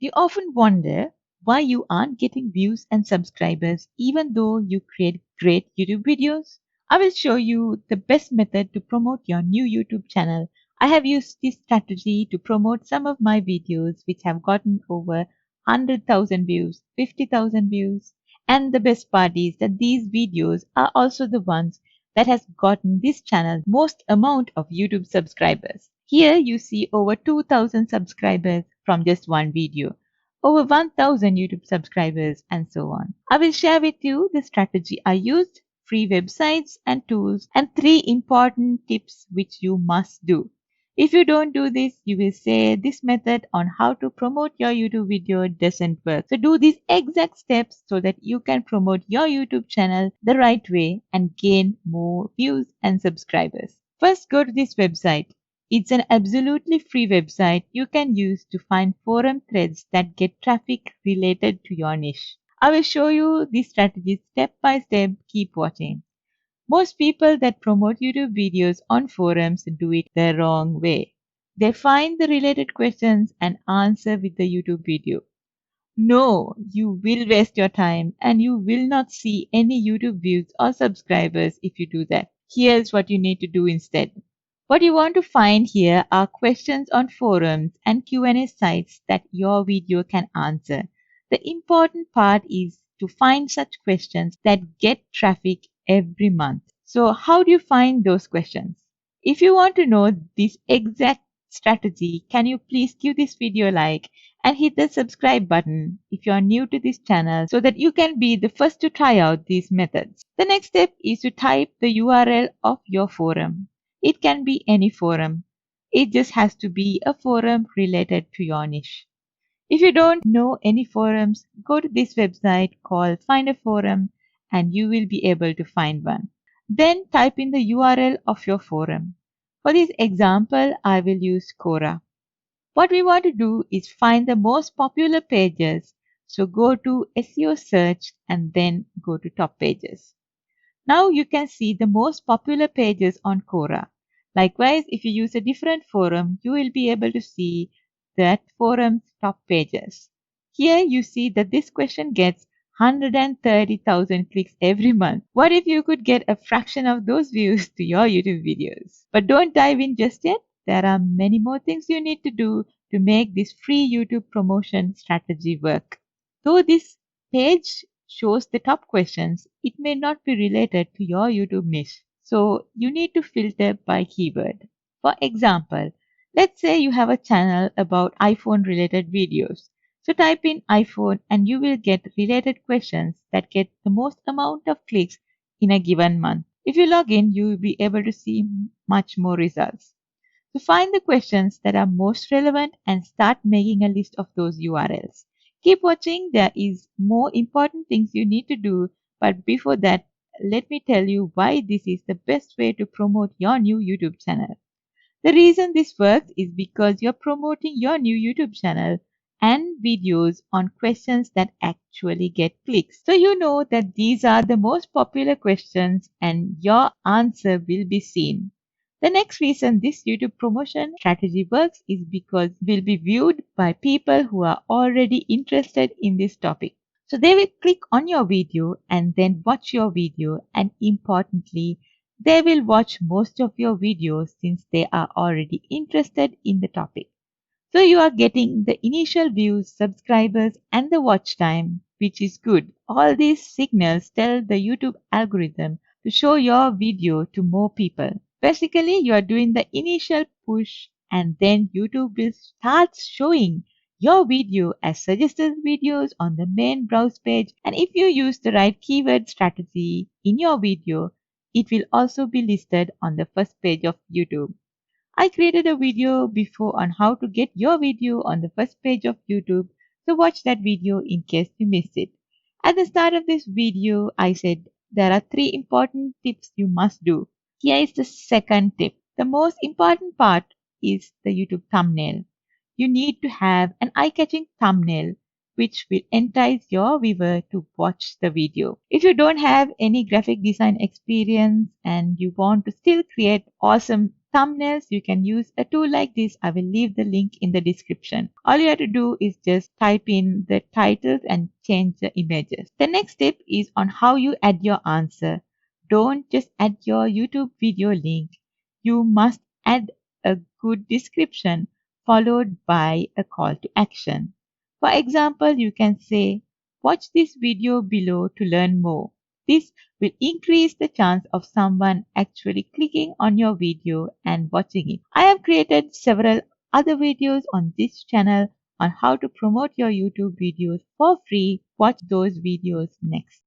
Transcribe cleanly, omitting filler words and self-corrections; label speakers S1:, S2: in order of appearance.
S1: You often wonder why you aren't getting views and subscribers even though you create great YouTube videos. I will show you the best method to promote your new YouTube channel. I have used this strategy to promote some of my videos which have gotten over 100,000 views, 50,000 views. And the best part is that these videos are also the ones that has gotten this channel most amount of YouTube subscribers. Here you see over 2,000 subscribers from just one video, over 1,000 YouTube subscribers, and so on. I will share with you the strategy I used, free websites and tools, and 3 important tips which you must do. If you don't do this, you will say this method on how to promote your YouTube video doesn't work. So do these exact steps so that you can promote your YouTube channel the right way and gain more views and subscribers. First, go to this website. It's an absolutely free website you can use to find forum threads that get traffic related to your niche. I will show you these strategies step by step. Keep watching. Most people that promote YouTube videos on forums do it the wrong way. They find the related questions and answer with the YouTube video. No, you will waste your time and you will not see any YouTube views or subscribers if you do that. Here's what you need to do instead. What you want to find here are questions on forums and Q&A sites that your video can answer. The important part is to find such questions that get traffic every month. So how do you find those questions? If you want to know this exact strategy, can you please give this video a like and hit the subscribe button if you are new to this channel so that you can be the first to try out these methods. The next step is to type the URL of your forum. It can be any forum. It just has to be a forum related to your niche. If you don't know any forums, go to this website called Find a Forum and you will be able to find one. Then type in the URL of your forum. For this example, I will use Quora. What we want to do is find the most popular pages. So go to SEO search and then go to top pages. Now you can see the most popular pages on Quora. Likewise, if you use a different forum, you will be able to see that forum's top pages. Here you see that this question gets 130,000 clicks every month. What if you could get a fraction of those views to your YouTube videos? But don't dive in just yet. There are many more things you need to do to make this free YouTube promotion strategy work. Though this page shows the top questions, it may not be related to your YouTube niche. So you need to filter by keyword. For example, let's say you have a channel about iPhone related videos. So type in iPhone and you will get related questions that get the most amount of clicks in a given month. If you log in, you will be able to see much more results. So find the questions that are most relevant and start making a list of those URLs. Keep watching, there is more important things you need to do, but before that, let me tell you why this is the best way to promote your new YouTube channel. The reason this works is because you're promoting your new YouTube channel and videos on questions that actually get clicks. So you know that these are the most popular questions and your answer will be seen. The next reason this YouTube promotion strategy works is because it will be viewed by people who are already interested in this topic. So they will click on your video and then watch your video, and importantly, they will watch most of your videos since they are already interested in the topic. So you are getting the initial views, subscribers, and the watch time, which is good. All these signals tell the YouTube algorithm to show your video to more people. Basically, you are doing the initial push and then YouTube will start showing your video as suggested videos on the main browse page. And if you use the right keyword strategy in your video, it will also be listed on the first page of YouTube. I created a video before on how to get your video on the first page of YouTube, so watch that video in case you missed it. At the start of this video, I said there are 3 important tips you must do. Here is the second tip. The most important part is the YouTube thumbnail. You need to have an eye-catching thumbnail which will entice your viewer to watch the video. If you don't have any graphic design experience and you want to still create awesome thumbnails, you can use a tool like this. I will leave the link in the description. All you have to do is just type in the titles and change the images. The next step is on how you add your answer. Don't just add your YouTube video link. You must add a good description followed by a call to action. For example, you can say, watch this video below to learn more. This will increase the chance of someone actually clicking on your video and watching it. I have created several other videos on this channel on how to promote your YouTube videos for free. Watch those videos next.